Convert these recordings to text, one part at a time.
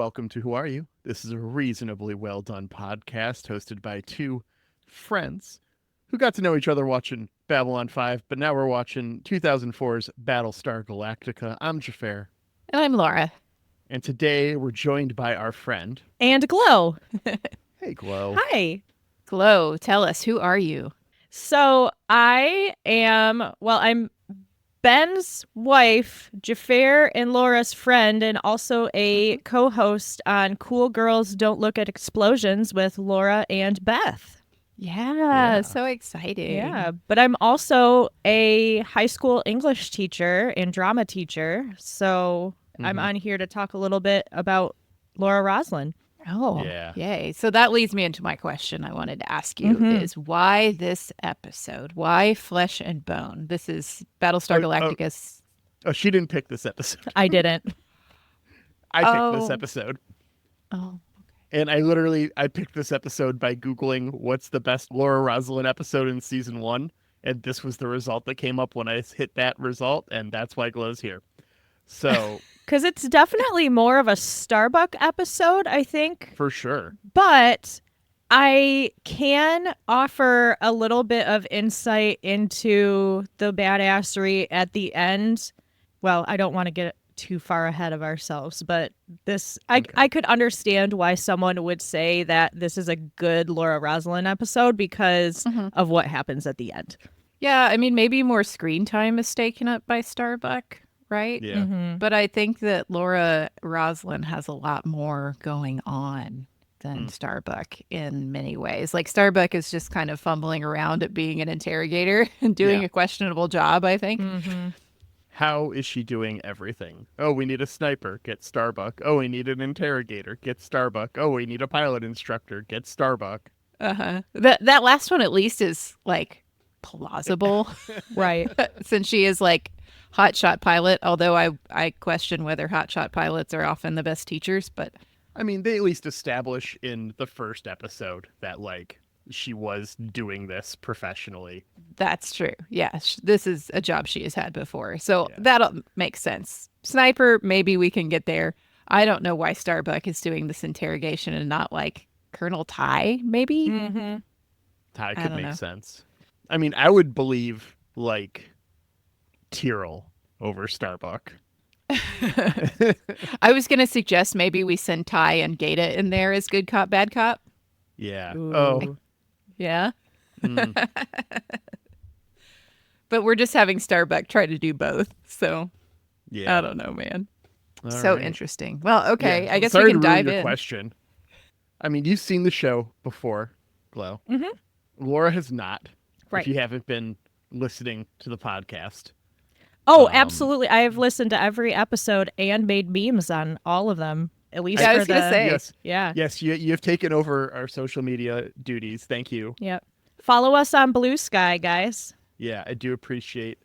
welcome to Who Are You? This is a reasonably well done podcast hosted by two friends who got to know each other watching Babylon 5, but now we're watching 2004's Battlestar Galactica. I'm Xhafer. And I'm Laura. And today we're joined by our friend. And Glow. Hey, Glow. Hi. Glow, tell us, who are you? So I'm Ben's wife, Xhafer and Laura's friend, and also a co-host on Cool Girls Don't Look at Explosions with Laura and Beth. Yeah, so exciting. Yeah, but I'm also a high school English teacher and drama teacher, so I'm on here to talk a little bit about Laura Roslin. Oh, Yeah. yay. So that leads me into my question I wanted to ask you is why this episode? Why Flesh and Bone? This is Battlestar Galactica's... Oh, she didn't pick this episode. I didn't. I picked this episode. Oh, And I picked this episode by Googling what's the best Laura Roslin episode in season 1. And this was the result that came up when I hit that result. And that's why Glow's here. So... Because it's definitely more of a Starbuck episode, I think. For sure. But I can offer a little bit of insight into the badassery at the end. Well, I don't want to get too far ahead of ourselves, but I could understand why someone would say that this is a good Laura Roslin episode because of what happens at the end. yeah. I mean, maybe more screen time is taken up by Starbuck, right? Yeah. But I think that Laura Roslin has a lot more going on than Starbuck in many ways. Like Starbuck is just kind of fumbling around at being an interrogator and doing a questionable job, I think. How is she doing everything? Oh, we need a sniper. Get Starbuck. Oh, we need an interrogator. Get Starbuck. Oh, we need a pilot instructor. Get Starbuck. That last one at least is like plausible. Right. Since she is like hotshot pilot, although I question whether hotshot pilots are often the best teachers, but I mean, they at least establish in the first episode that, like, she was doing this professionally. that's true. Yeah, this is a job she has had before. So that'll make sense. Sniper, maybe we can get there. I don't know why Starbuck is doing this interrogation and not like Colonel Ty, maybe? Ty I could don't make know. sense. I mean, I would believe, like, Tyrell over Starbuck. I was going to suggest maybe we send Ty and Gata in there as good cop, bad cop. Yeah. Ooh. Oh. Yeah. Mm. But we're just having Starbuck try to do both. So Yeah. I don't know, man. All So right. interesting. Well, okay. Yeah. I guess Sorry we can to ruin dive your in. question. I mean, you've seen the show before, Glow. Laura has not. Right. If you haven't been listening to the podcast. Oh, absolutely. I have listened to every episode and made memes on all of them. At least Yeah, I for was gonna the say. Yes. Yeah. Yes, you've taken over our social media duties. Thank you. Yep. Follow us on Blue Sky, guys. Yeah, I do appreciate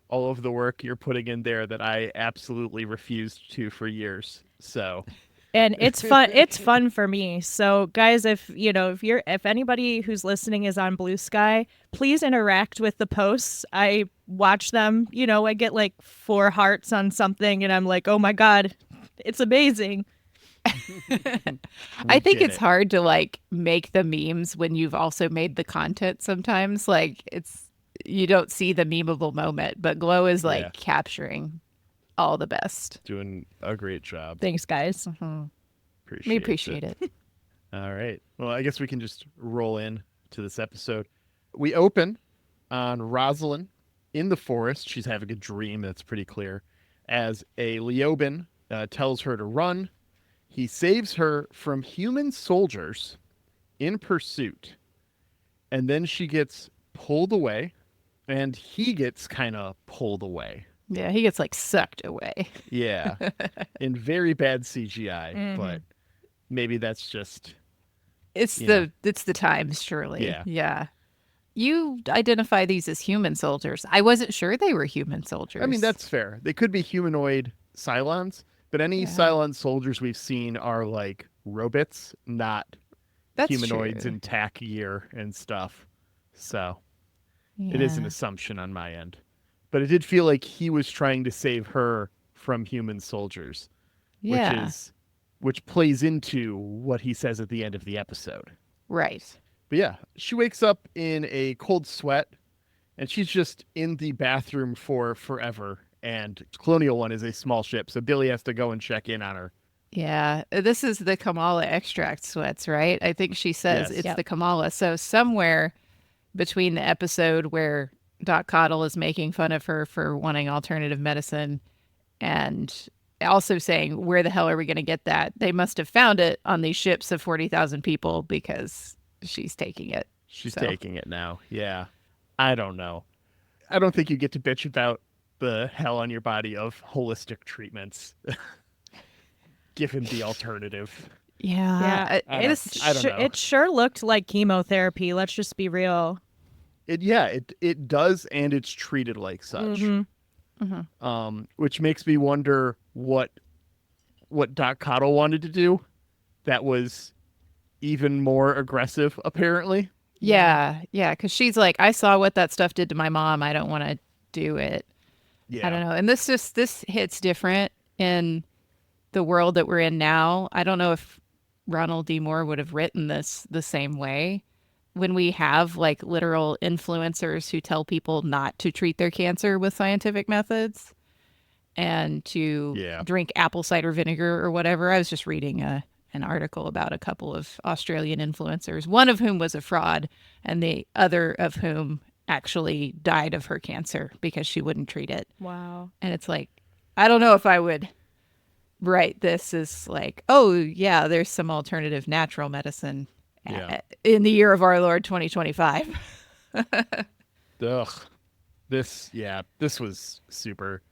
all of the work you're putting in there that I absolutely refused to for years. So, And it's fun. It's fun for me. So, guys, if anybody who's listening is on Blue Sky, please interact with the posts. I watch them. I get like 4 hearts on something, and I'm like, oh my god, it's amazing. I think get it's it. hard to like make the memes when you've also made the content sometimes. Like you don't see the memeable moment, but Glow is like Yeah. capturing all the best. doing a great job. Thanks, guys. We appreciate it. All right. Well, I guess we can just roll in to this episode. We open on Rosalind in the forest. She's having a dream, that's pretty clear, as a Leoben tells her to run. He saves her from human soldiers in pursuit. And then she gets pulled away, and he gets kind of pulled away. Yeah, he gets like sucked away. Yeah. In very bad CGI, but maybe that's just... It's Yeah. the times, surely. Yeah. Yeah. You identify these as human soldiers. I wasn't sure they were human soldiers. I mean, that's fair. They could be humanoid Cylons, but any Cylon soldiers we've seen are like robots, not That's humanoids true. in tack gear and stuff. So it is an assumption on my end. But it did feel like he was trying to save her from human soldiers, which is which plays into what he says at the end of the episode. Right. But yeah, she wakes up in a cold sweat, and she's just in the bathroom for forever. And Colonial One is a small ship, so Billy has to go and check in on her. Yeah, this is the Kamala extract sweats, right? I think she says Yes. it's Yep. the Kamala. So somewhere between the episode where Doc Cottle is making fun of her for wanting alternative medicine and also saying, where the hell are we going to get that? They must have found it on these ships of 40,000 people because she's taking it. She's So. taking it now. Yeah. I don't know. I don't think you get to bitch about the hell on your body of holistic treatments given the alternative. Yeah. I don't know. It sure looked like chemotherapy. Let's just be real. It does, and it's treated like such. Mhm. Which makes me wonder what Doc Cottle wanted to do that was even more aggressive, apparently. Yeah. Because she's like, I saw what that stuff did to my mom. I don't want to do it. Yeah. I don't know. And this hits different in the world that we're in now. I don't know if Ronald D. Moore would have written this the same way. When we have like literal influencers who tell people not to treat their cancer with scientific methods and to drink apple cider vinegar or whatever. I was just reading an article about a couple of Australian influencers, one of whom was a fraud and the other of whom actually died of her cancer because she wouldn't treat it. Wow. And it's like, I don't know if I would write this as like, oh, yeah, there's some alternative natural medicine in the year of our Lord 2025. Ugh. This was super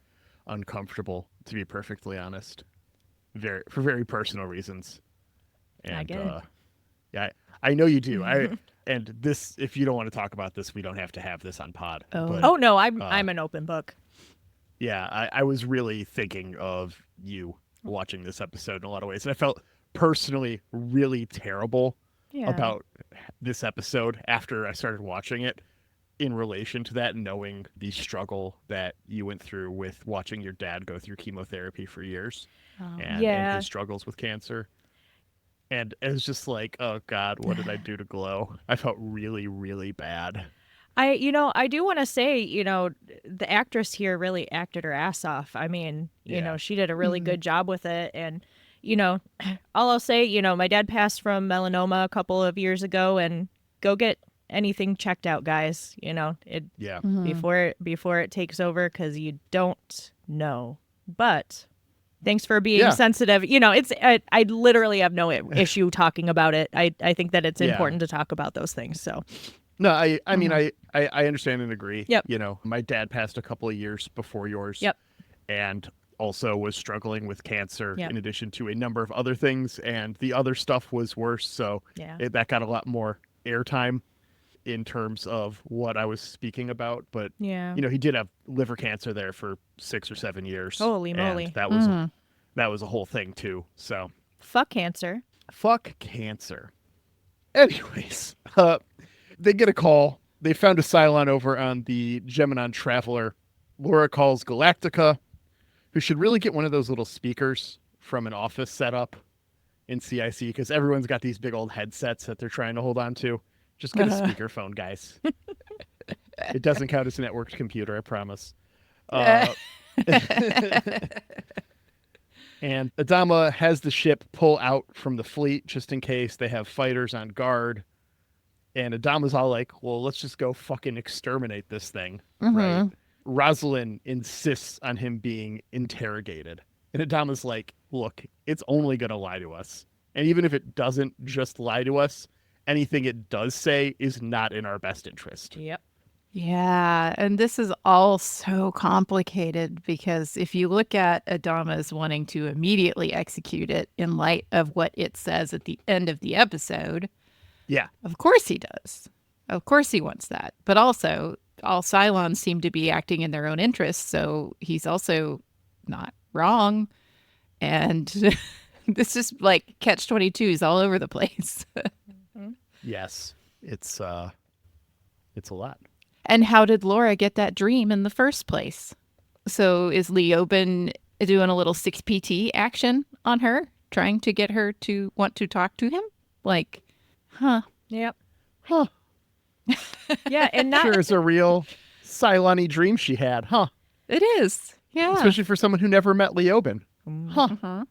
uncomfortable, to be perfectly honest. For very personal reasons. And I get it. Yeah, I know you do. And this, if you don't want to talk about this, we don't have to have this on pod. Oh. But, Oh no, I'm an open book. yeah, I was really thinking of you watching this episode in a lot of ways. And I felt personally really terrible about this episode after I started watching it in relation to that, knowing the struggle that you went through with watching your dad go through chemotherapy for years and his struggles with cancer. And it was just like, oh God, what did I do to Glow? I felt really, really bad. I do want to say, the actress here really acted her ass off. I mean, you know, she did a really good job with it. And, all I'll say, my dad passed from melanoma a couple of years ago, and go get anything checked out, guys. Before it takes over, because you don't know. But thanks for being sensitive. I literally have no issue talking about it. I think that it's important to talk about those things. So. No, I mean, I understand and agree. Yep. My dad passed a couple of years before yours. Yep. And also was struggling with cancer in addition to a number of other things. And the other stuff was worse. So that got a lot more airtime in terms of what I was speaking about. But, he did have liver cancer there for 6 or 7 years. Holy moly. And that was a whole thing too. So fuck cancer. Fuck cancer. Anyways, they get a call. They found a Cylon over on the Geminon Traveler. Laura calls Galactica, who should really get one of those little speakers from an office setup in CIC, because everyone's got these big old headsets that they're trying to hold on to. Just get a speakerphone, guys. It doesn't count as a networked computer, I promise. And Adama has the ship pull out from the fleet just in case they have fighters on guard. And Adama's all like, well, let's just go fucking exterminate this thing, right? Rosalind insists on him being interrogated. And Adama's like, look, it's only going to lie to us. And even if it doesn't just lie to us, anything it does say is not in our best interest. Yep. Yeah, and this is all so complicated because if you look at Adama's wanting to immediately execute it in light of what it says at the end of the episode, of course he does. Of course he wants that. But also, all Cylons seem to be acting in their own interests, so he's also not wrong. And this is like catch-22s all over the place. Yes, it's a lot. And how did Laura get that dream in the first place? So is Leoben doing a little 6PT action on her trying to get her to want to talk to him. Like, huh. Yep. Huh. Yeah, and not Sure is a real Cylon-y dream she had, huh? It is. Yeah. Especially for someone who never met Leoben. Huh. Uh-huh.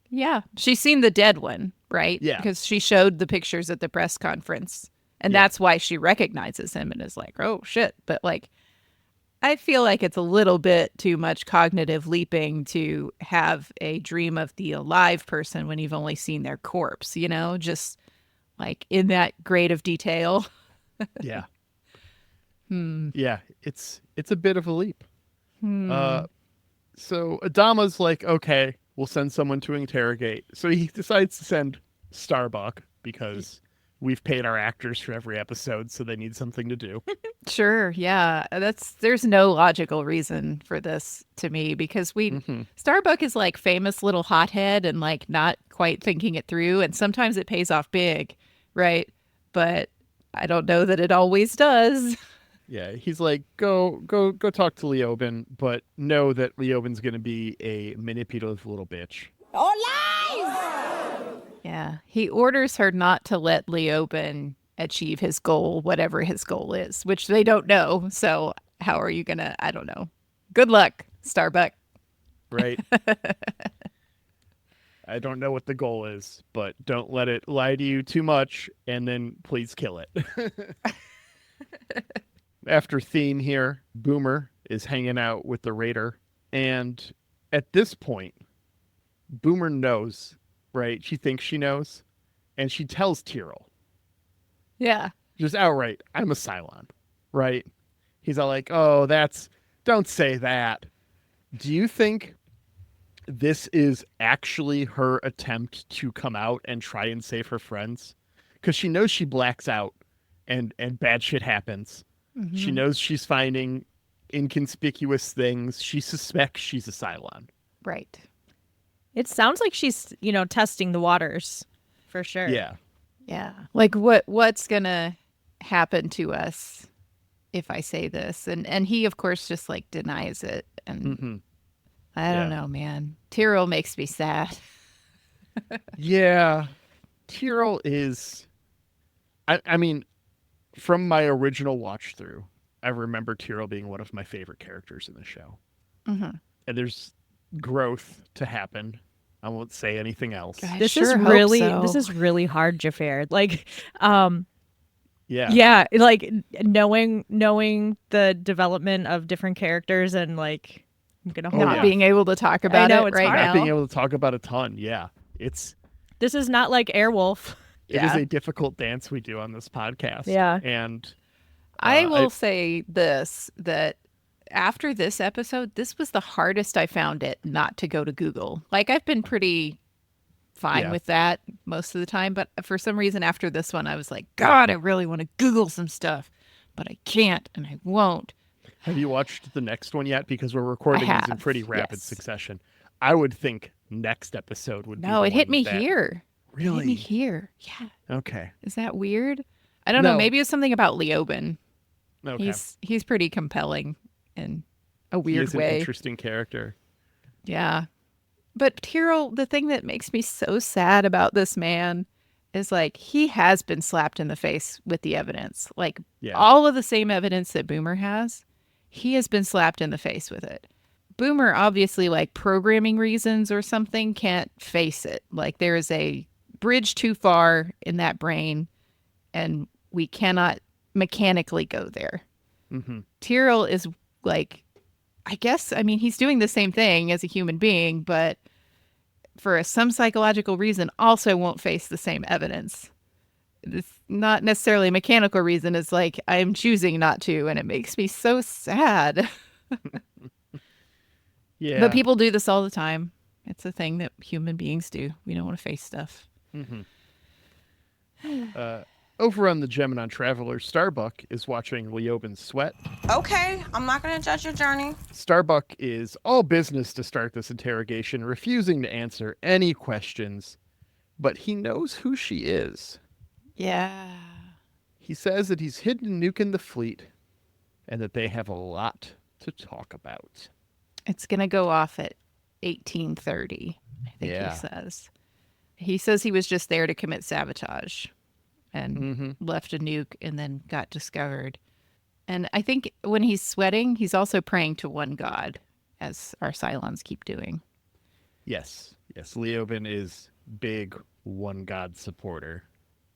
Yeah. She's seen the dead one, right? Yeah. Because she showed the pictures at the press conference. And Yeah. that's why she recognizes him and is like, oh, shit. But like, I feel like it's a little bit too much cognitive leaping to have a dream of the alive person when you've only seen their corpse, you know, just like in that grade of detail. Yeah. Yeah, it's a bit of a leap. So Adama's like, okay, we'll send someone to interrogate. So he decides to send Starbuck because we've paid our actors for every episode, so they need something to do. Sure, yeah. There's no logical reason for this to me because Starbuck is like famous little hothead and like not quite thinking it through, and sometimes it pays off big, right? But I don't know that it always does. Yeah, he's like, go talk to Leoben, but know that Leoben's going to be a manipulative little bitch. Yeah, he orders her not to let Leoben achieve his goal, whatever his goal is, which they don't know. So how are you gonna? I don't know. Good luck, Starbuck. Right? I don't know what the goal is, but don't let it lie to you too much, and then please kill it. After theme here, Boomer is hanging out with the Raider, and at this point, Boomer knows, right? She thinks she knows, and she tells Tyrell, Yeah. just outright, I'm a Cylon, right? He's all like, oh, don't say that. Do you think this is actually her attempt to come out and try and save her friends? Because she knows she blacks out and bad shit happens. Mm-hmm. She knows she's finding inconspicuous things. She suspects she's a Cylon. Right. it sounds like she's, testing the waters for sure. Yeah. Yeah. Like what's gonna happen to us if I say this? And he of course just like denies it. And I don't know, man. Tyrell makes me sad. Yeah. Tyrell is I mean, from my original watch through, I remember Tyrell being one of my favorite characters in the show. Mm-hmm. And there's growth to happen. I won't say anything else. This is really hard, Xhafer. Like, yeah, like knowing the development of different characters and like I'm gonna not being able to talk about it right now. Not being able to talk about a ton. Yeah, this is not like Airwolf. It is a difficult dance we do on this podcast. Yeah, and I will say this, that after this episode, this was the hardest I found it not to go to Google. Like, I've been pretty fine with that most of the time, but for some reason after this one, I was like, God, I really want to Google some stuff, but I can't and I won't. Have you watched the next one yet? Because we're recording these in pretty rapid succession. I would think next episode would be No, it hit me here. Really? It hit me here. Yeah. Okay. Is that weird? I don't know. Maybe it's something about Leoben. Okay. He's pretty compelling in a weird way. He is an interesting character. Yeah. But Tyrell, the thing that makes me so sad about this man is like he has been slapped in the face with the evidence. Like all of the same evidence that Boomer has, he has been slapped in the face with it. Boomer, obviously, like programming reasons or something, can't face it. Like there is a bridge too far in that brain and we cannot mechanically go there. Mm-hmm. Tyrell is like, I guess, I mean, he's doing the same thing as a human being, but for some psychological reason also won't face the same evidence. It's not necessarily a mechanical reason. It's like, I'm choosing not to, and it makes me so sad. Yeah. But people do this all the time. It's a thing that human beings do. We don't want to face stuff. Mm-hmm. Over on the Gemini Traveler, Starbuck is watching Leoben sweat. Okay, I'm not going to judge your journey. Starbuck is all business to start this interrogation, refusing to answer any questions, but he knows who she is. Yeah. He says that he's hidden a nuke in the fleet and that they have a lot to talk about. It's going to go off at 1830, I think he says. He says he was just there to commit sabotage and Mm-hmm. left a nuke and then got discovered. And I think when he's sweating, he's also praying to one god, as our Cylons keep doing. Yes. Leoben is big one god supporter.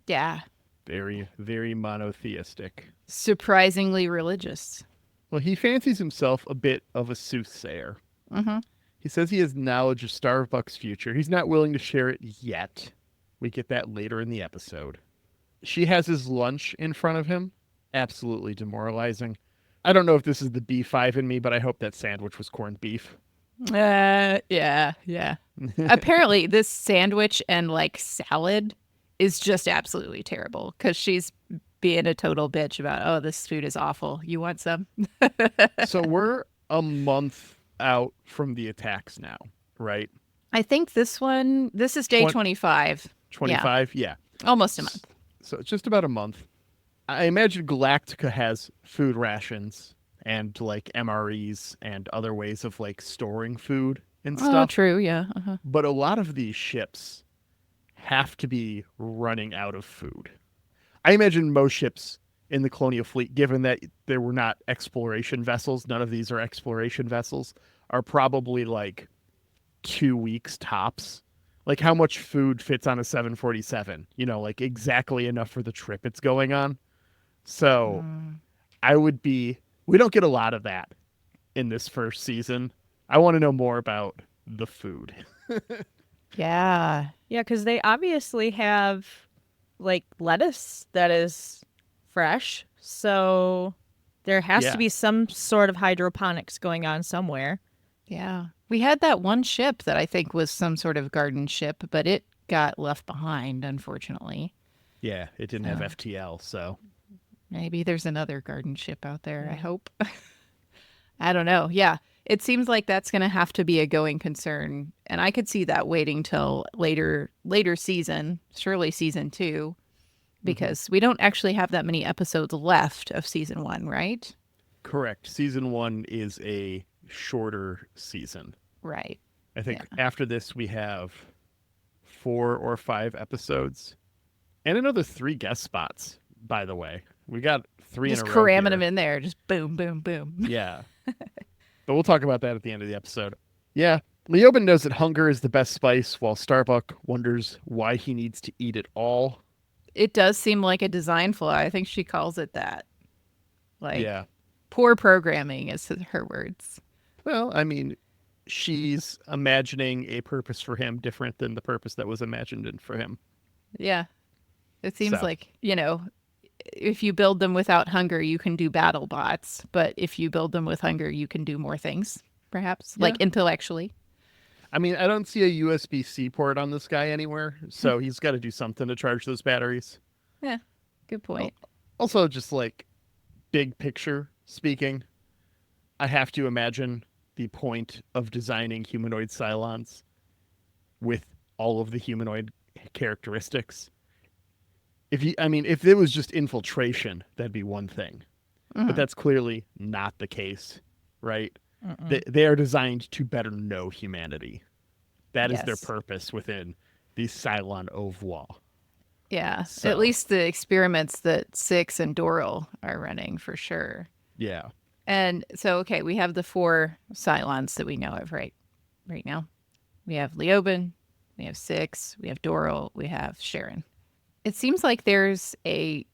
Yeah. Very, very monotheistic. Surprisingly religious. Well, he fancies himself a bit of a soothsayer. Mm-hmm. He says he has knowledge of Starbuck's future. He's not willing to share it yet. We get that later in the episode. She has his lunch in front of him. Absolutely demoralizing. I don't know if this is the B5 in me, but I hope that sandwich was corned beef. Yeah. Apparently, this sandwich and like salad is just absolutely terrible because she's being a total bitch about, oh, this food is awful. You want some? So we're a month out from the attacks now, right? I think this is day 25. 25? Yeah. Almost a month. So it's just about a month. I imagine Galactica has food rations and like MREs and other ways of like storing food and Oh, stuff. true. Yeah. Uh-huh. But a lot of these ships have to be running out of food. I imagine most ships in the Colonial Fleet, given that there were not exploration vessels, none of these are exploration vessels, are probably like 2 weeks tops. Like how much food fits on a 747? You know, like exactly enough for the trip it's going on. So we don't get a lot of that in this first season. I want to know more about the food. Yeah. Yeah, because they obviously have like lettuce that is fresh. So there has Yeah. to be some sort of hydroponics going on somewhere. Yeah. We had that one ship that I think was some sort of garden ship, but it got left behind, unfortunately. Yeah, it didn't have FTL, so. Maybe there's another garden ship out there, I hope. I don't know. Yeah. It seems like that's going to have to be a going concern. And I could see that waiting till later season, surely season 2, because we don't actually have that many episodes left of season 1, right? Correct. Season 1 is a shorter season. Right. I think after this we have 4 or 5 episodes and another 3 guest spots, by the way. We got 3 Just in a row cramming here. them in there. Just boom, boom, boom. Yeah. But we'll talk about that at the end of the episode. Yeah. Leoben knows that hunger is the best spice, while Starbuck wonders why he needs to eat it all. It does seem like a design flaw. I think she calls it that. Like, Yeah. poor programming is her words. Well, I mean, she's imagining a purpose for him different than the purpose that was imagined for him. Yeah. It seems So. like, if you build them without hunger, you can do battle bots. But if you build them with hunger, you can do more things, perhaps, like intellectually. I mean, I don't see a USB-C port on this guy anywhere, so he's got to do something to charge those batteries. Yeah, good point. Also, just like big picture speaking, I have to imagine the point of designing humanoid Cylons with all of the humanoid characteristics. If it was just infiltration, that'd be one thing. But that's clearly not the case, right? They are designed to better know humanity. That is their Yes. purpose within the Cylon Ovoir. Yeah, So. at least the experiments that Six and Doral are running for sure. Yeah. And so, okay, we have the 4 Cylons that we know of right now. We have Leoben, we have Six, we have Doral, we have Sharon. It seems like there's a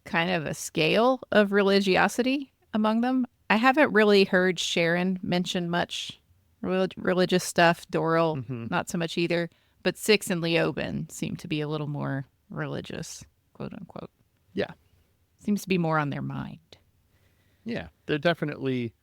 kind of a scale of religiosity among them. I haven't really heard Sharon mention much religious stuff. Doral, not so much either. But Six and Leoben seem to be a little more religious, quote unquote. Yeah. Seems to be more on their mind. Yeah. They're definitely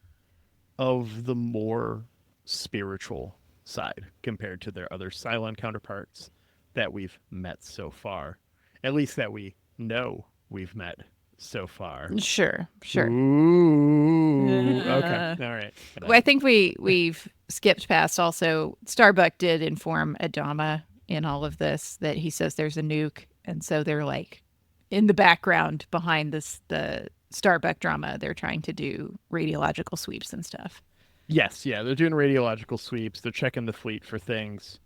of the more spiritual side compared to their other Cylon counterparts that we've met so far. At least that we know we've met so far. Sure. Ooh. Okay. All right. Well, I think we've skipped past also. Starbuck did inform Adama in all of this that he says there's a nuke, and so they're like in the background behind the Starbuck drama. They're trying to do radiological sweeps and stuff. Yes. Yeah. They're doing radiological sweeps. They're checking the fleet for things.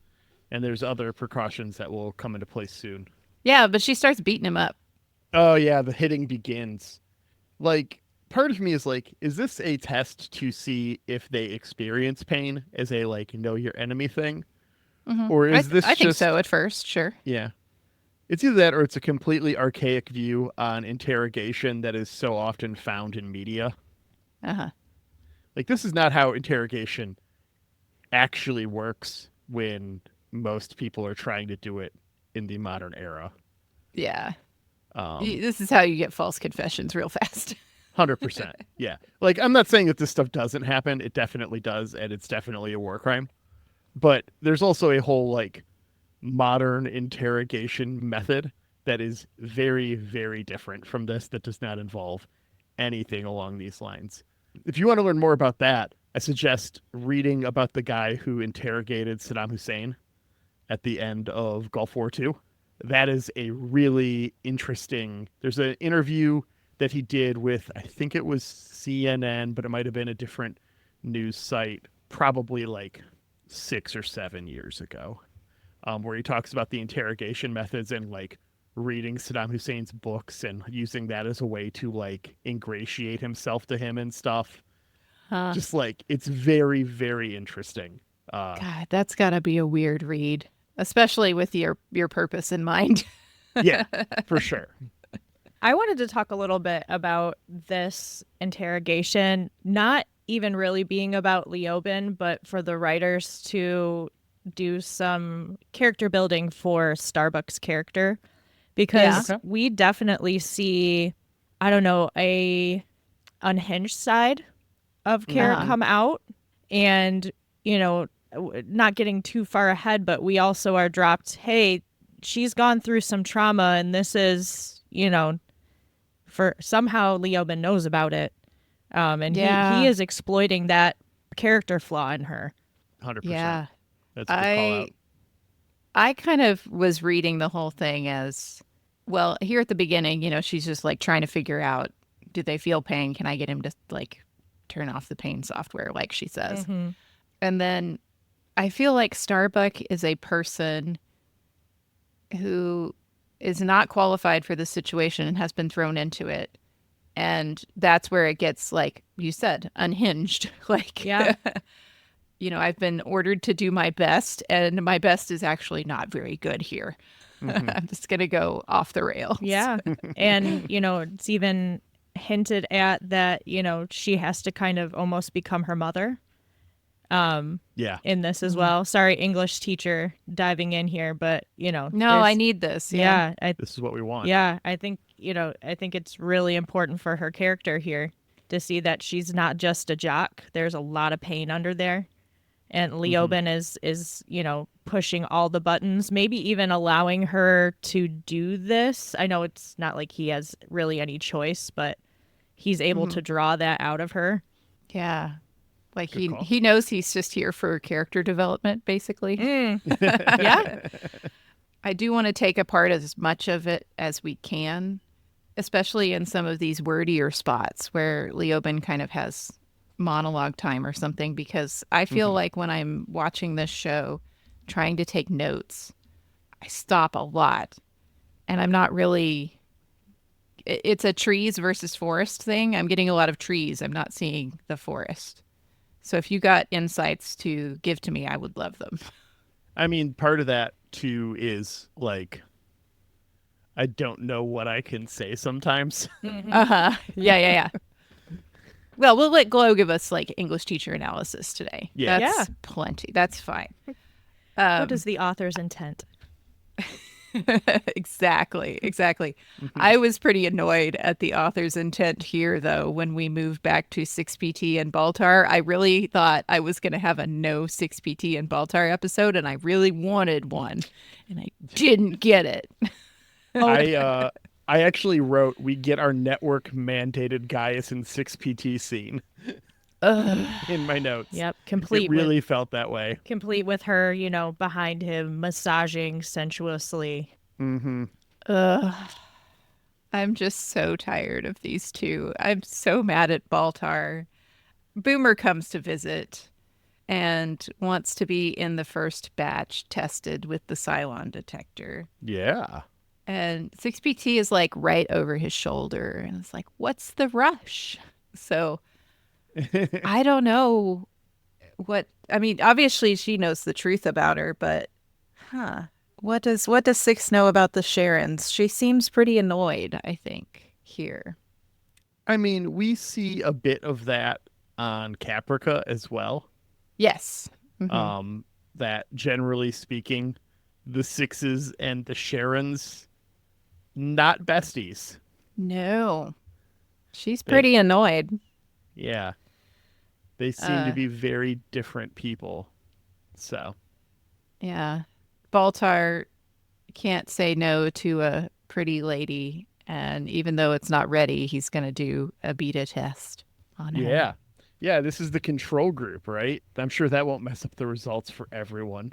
And there's other precautions that will come into place soon. Yeah, but she starts beating him up. Oh, yeah, the hitting begins. Like, part of me is like, is this a test to see if they experience pain as a, like, know your enemy thing? Mhm. Or is this I think just... so at first, sure. Yeah. It's either that or it's a completely archaic view on interrogation that is so often found in media. Uh-huh. Like, this is not how interrogation actually works when most people are trying to do it in the modern era. Yeah. This is how you get false confessions real fast. 100%. Yeah. Like, I'm not saying that this stuff doesn't happen. It definitely does, and it's definitely a war crime. But there's also a whole, like, modern interrogation method that is very, very different from this, that does not involve anything along these lines. If you want to learn more about that, I suggest reading about the guy who interrogated Saddam Hussein at the end of Gulf War II. That is a really interesting... There's an interview that he did with, I think it was CNN, but it might have been a different news site, probably like 6 or 7 years ago, where he talks about the interrogation methods and like reading Saddam Hussein's books and using that as a way to like ingratiate himself to him and stuff. Just like, it's very, very interesting. God, that's got to be a weird read, especially with your purpose in mind. Yeah, for sure. I wanted to talk a little bit about this interrogation, not even really being about Leoben, but for the writers to do some character building for Starbuck's character, because we definitely see, I don't know, a unhinged side of Kara come out, and, you know, not getting too far ahead, but we also are dropped, hey, she's gone through some trauma, and this is, you know, for somehow Leoben knows about it. And he is exploiting that character flaw in her. 100%. Yeah. That's a good call out. I kind of was reading the whole thing as, well, here at the beginning, you know, she's just like trying to figure out, do they feel pain? Can I get him to like turn off the pain software, like she says? Mm-hmm. And then I feel like Starbuck is a person who is not qualified for the situation and has been thrown into it. And that's where it gets, like you said, unhinged. Like, yeah. You know, I've been ordered to do my best, and my best is actually not very good here. Mm-hmm. I'm just going to go off the rails. Yeah. And, you know, it's even hinted at that, you know, she has to kind of almost become her mother. In this as well. Sorry, English teacher diving in here, but, you know. No, I need this. Yeah. This is what we want. Yeah. I think it's really important for her character here to see that she's not just a jock. There's a lot of pain under there. And Leoben is, you know, pushing all the buttons, maybe even allowing her to do this. I know it's not like he has really any choice, but he's able to draw that out of her. Yeah. Like he knows he's just here for character development, basically. Yeah. I do want to take apart as much of it as we can, especially in some of these wordier spots where Leoben kind of has monologue time or something, because I feel like when I'm watching this show, trying to take notes, I stop a lot. And I'm not really... It's a trees versus forest thing. I'm getting a lot of trees. I'm not seeing the forest. So if you got insights to give to me, I would love them. I mean, part of that, too, is, like, I don't know what I can say sometimes. Yeah. Well, we'll let Glow give us, like, English teacher analysis today. Yeah. That's plenty. That's fine. What is the author's intent? Exactly. I was pretty annoyed at the author's intent here, though, when we moved back to 6PT and Baltar. I really thought I was going to have a no 6PT and Baltar episode, and I really wanted one, and I didn't get it. I actually wrote, we get our network mandated Gaius and 6PT scene in my notes. Yep, complete. It really felt that way. Complete with her, you know, behind him, massaging sensuously. I'm just so tired of these two. I'm so mad at Baltar. Boomer comes to visit. and wants to be in the first batch tested with the Cylon detector. Yeah. And 6PT is like right over his shoulder. And it's like, what's the rush? So I don't know obviously she knows the truth about her, but what does Six know about the Sharons? She seems pretty annoyed, I think, here. I mean, we see a bit of that on Caprica as well. Yes. Mm-hmm. That generally speaking, the Sixes and the Sharons, not besties. No. She's pretty annoyed. Yeah. They seem to be very different people. So. Yeah. Baltar can't say no to a pretty lady. And even though it's not ready, he's going to do a beta test on her. Yeah. Yeah, this is the control group, right? I'm sure that won't mess up the results for everyone.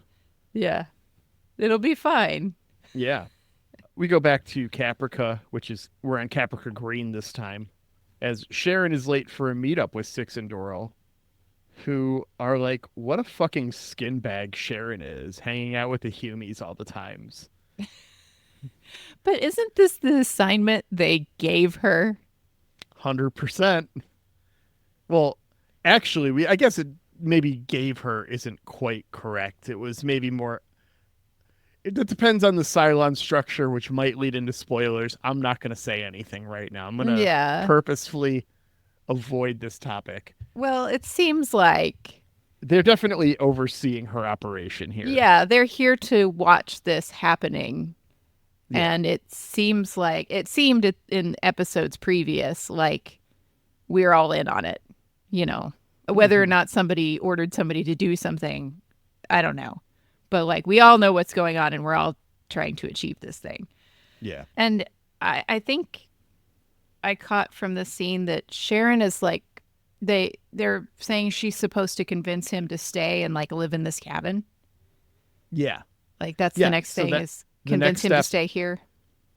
Yeah. It'll be fine. Yeah. We go back to Caprica, we're on Caprica Green this time, as Sharon is late for a meetup with Six and Doral, who are like, what a fucking skin bag Sharon is, hanging out with the Humies all the times. But isn't this the assignment they gave her? 100%. Well, actually, I guess it maybe gave her isn't quite correct. It was maybe more... It depends on the Cylon structure, which might lead into spoilers. I'm not going to say anything right now. I'm going to purposefully avoid this topic. Well, it seems like... They're definitely overseeing her operation here. Yeah, they're here to watch this happening. Yeah. And it seemed in episodes previous like we're all in on it. You know, whether or not somebody ordered somebody to do something, I don't know. But like we all know what's going on and we're all trying to achieve this thing. Yeah. And I think I caught from the scene that Sharon is like, they're saying she's supposed to convince him to stay and like live in this cabin. Yeah. Like that's the next thing is convince him to stay here.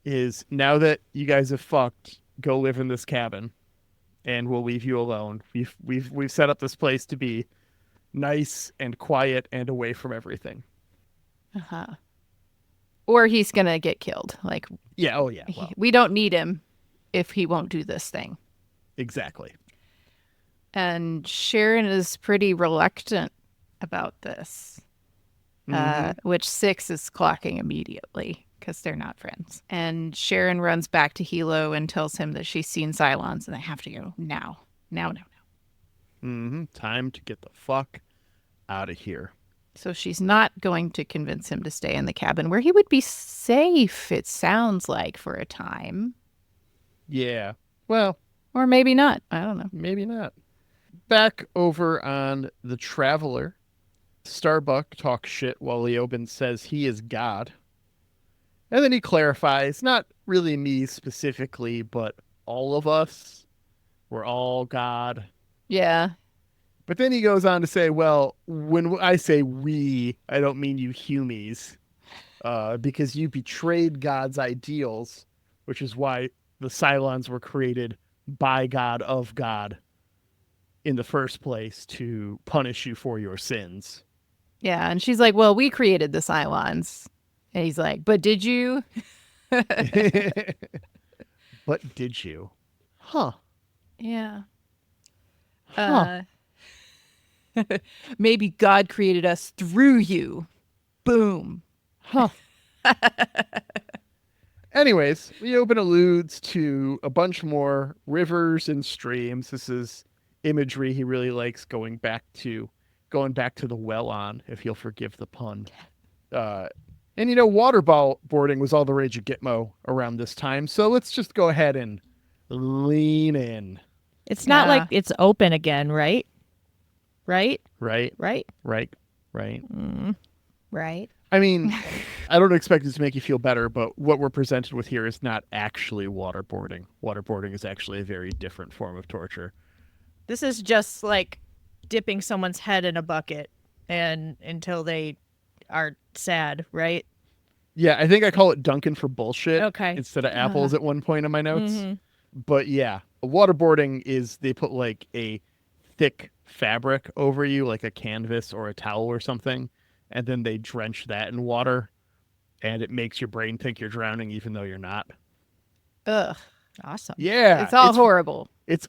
Is now that you guys have fucked, go live in this cabin and we'll leave you alone. We've set up this place to be nice and quiet and away from everything. Uh-huh. Or he's going to get killed. Like, yeah. Oh yeah. Well, we don't need him if he won't do this thing. Exactly. And Sharon is pretty reluctant about this, which Six is clocking immediately because they're not friends. And Sharon runs back to Hilo and tells him that she's seen Cylons and they have to go now. Now. Time to get the fuck out of here. So she's not going to convince him to stay in the cabin where he would be safe, it sounds like, for a time. Yeah. Well. Or maybe not. I don't know. Maybe not. Back over on the Traveler, Starbuck talks shit while Leoben says he is God. And then he clarifies, not really me specifically, but all of us. We're all God. Yeah. But then he goes on to say, well, when I say we, I don't mean you Humies, because you betrayed God's ideals, which is why the Cylons were created by God of God in the first place to punish you for your sins. Yeah, and she's like, well, we created the Cylons. And he's like, but did you? But did you? Huh. Yeah. Huh. Maybe God created us through you. Boom. Huh. Anyways, Leoben alludes to a bunch more rivers and streams. This is imagery he really likes, going back to the well on, if you'll forgive the pun. And waterboarding was all the rage at Gitmo around this time, so let's just go ahead and lean in. It's not like it's open again, right? Right. Right. I mean, I don't expect this to make you feel better, but what we're presented with here is not actually waterboarding. Waterboarding is actually a very different form of torture. This is just like dipping someone's head in a bucket and until they are sad, right? Yeah, I think I call it Dunkin' for bullshit instead of apples at one point in my notes. Mm-hmm. But yeah, waterboarding is they put like a thick fabric over you, like a canvas or a towel or something, and then they drench that in water, and it makes your brain think you're drowning even though you're not. Ugh. Awesome. Yeah. It's all horrible. It's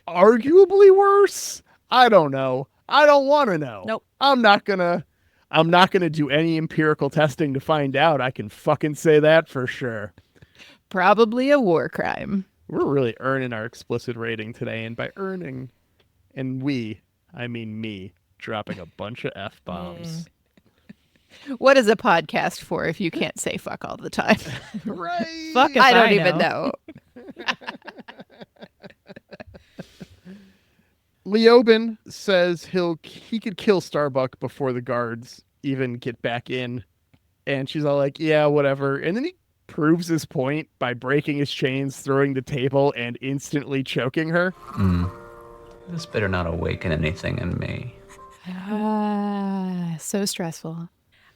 arguably worse. I don't know. I don't want to know. Nope. I'm not gonna do any empirical testing to find out. I can fucking say that for sure. Probably a war crime. We're really earning our explicit rating today, and by earning, and I mean me, dropping a bunch of F-bombs. What is a podcast for if you can't say fuck all the time? Right. Fuck if I don't even know. know. Leoben says he could kill Starbuck before the guards even get back in. And she's all like, yeah, whatever. And then he proves his point by breaking his chains, throwing the table, and instantly choking her. This better not awaken anything in me. So stressful.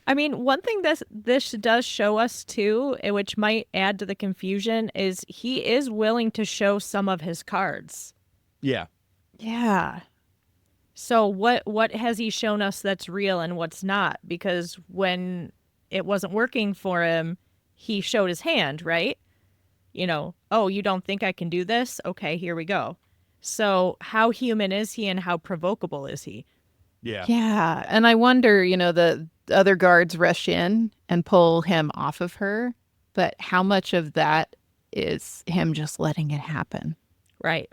I mean, one thing this does show us too, which might add to the confusion, is he is willing to show some of his cards. Yeah. Yeah. So what has he shown us that's real and what's not? Because when it wasn't working for him, he showed his hand, right? Oh, you don't think I can do this? Okay, here we go. So how human is he and how provocable is he? Yeah. Yeah. And I wonder, the other guards rush in and pull him off of her, but how much of that is him just letting it happen? Right.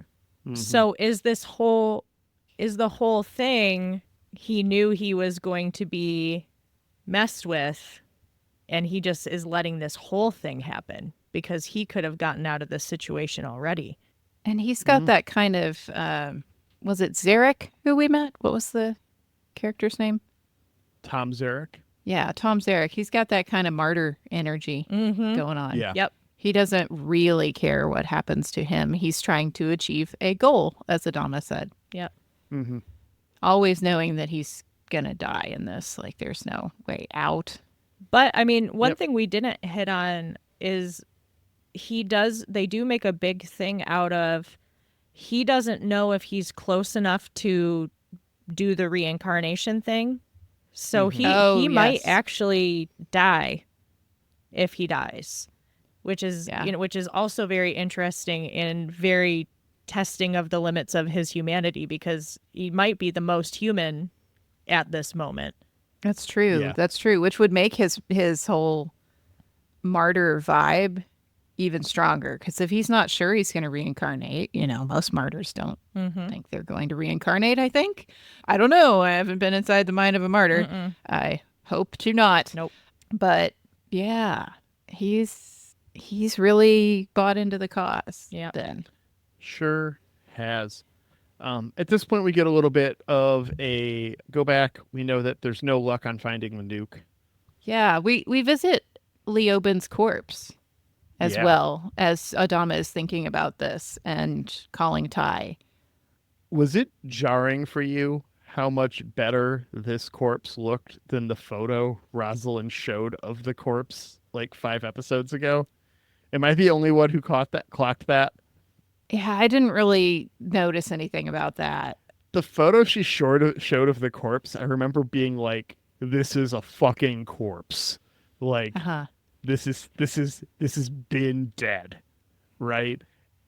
Mhm. So is the whole thing he knew he was going to be messed with, and he just is letting this whole thing happen because he could have gotten out of this situation already. And he's got that kind of, was it Zarek who we met? What was the character's name? Tom Zarek. Yeah, Tom Zarek. He's got that kind of martyr energy going on. Yeah. Yep. He doesn't really care what happens to him. He's trying to achieve a goal, as Adama said. Yep. Mm-hmm. Always knowing that he's going to die in this. Like, there's no way out. But, I mean, one Yep. thing we didn't hit on is they do make a big thing out of he doesn't know if he's close enough to do the reincarnation thing. So he might actually die if he dies, which is which is also very interesting and very testing of the limits of his humanity, because he might be the most human at this moment. That's true. Yeah. That's true. Which would make his whole martyr vibe even stronger. Because if he's not sure he's going to reincarnate, most martyrs don't think they're going to reincarnate, I think. I don't know. I haven't been inside the mind of a martyr. I hope to not. Nope. But yeah, he's really bought into the cause. Yeah. Then. Sure has. At this point, we get a little bit of a go back. We know that there's no luck on finding the nuke. Yeah, we visit Leoben's corpse as well as Adama is thinking about this and calling Ty. Was it jarring for you how much better this corpse looked than the photo Rosalind showed of the corpse like 5 episodes ago? Am I the only one who clocked that? Yeah, I didn't really notice anything about that. The photo she showed of the corpse, I remember being like, this is a fucking corpse. Like, this has been dead, right?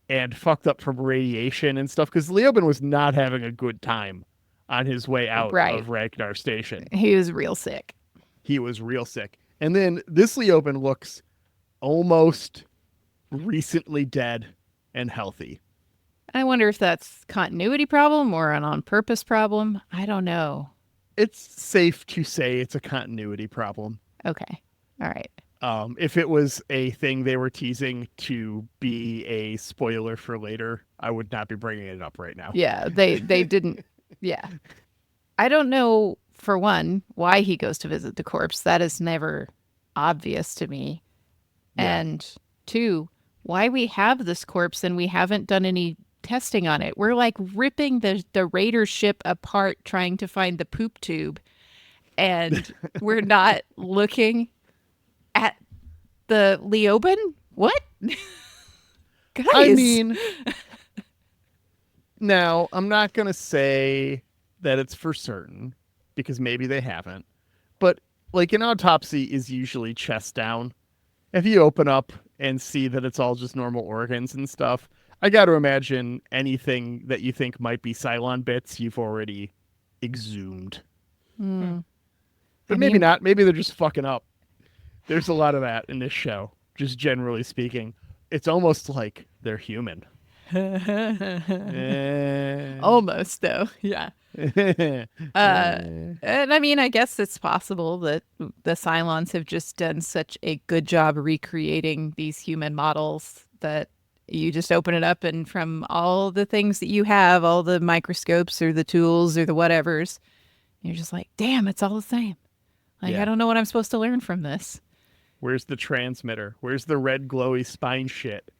And fucked up from radiation and stuff, because Leoben was not having a good time on his way out of Ragnar Station. He was real sick. He was real sick. And then this Leoben looks almost recently dead and healthy. I wonder if that's continuity problem or an on-purpose problem. I don't know. It's safe to say it's a continuity problem. Okay. All right. If it was a thing they were teasing to be a spoiler for later, I would not be bringing it up right now. Yeah, they didn't. Yeah. I don't know, for one, why he goes to visit the corpse. That is never obvious to me. Yeah. And 2, why we have this corpse and we haven't done any testing on it. We're like ripping the Raider ship apart trying to find the poop tube, and we're not looking at the Leoben? What? Guys. I mean, Now, I'm not going to say that it's for certain because maybe they haven't. But like an autopsy is usually chest down. If you open up and see that it's all just normal organs and stuff, I got to imagine anything that you think might be Cylon bits, you've already exhumed. Hmm. But I maybe mean- not. Maybe they're just fucking up. There's a lot of that in this show, just generally speaking. It's almost like they're human. Eh. Almost, though. Yeah. And I mean, I guess it's possible that the Cylons have just done such a good job recreating these human models that you just open it up and from all the things that you have, all the microscopes or the tools or the whatevers, you're just like, damn, it's all the same. Like, Yeah. I don't know what I'm supposed to learn from this. Where's the transmitter? Where's the red glowy spine shit?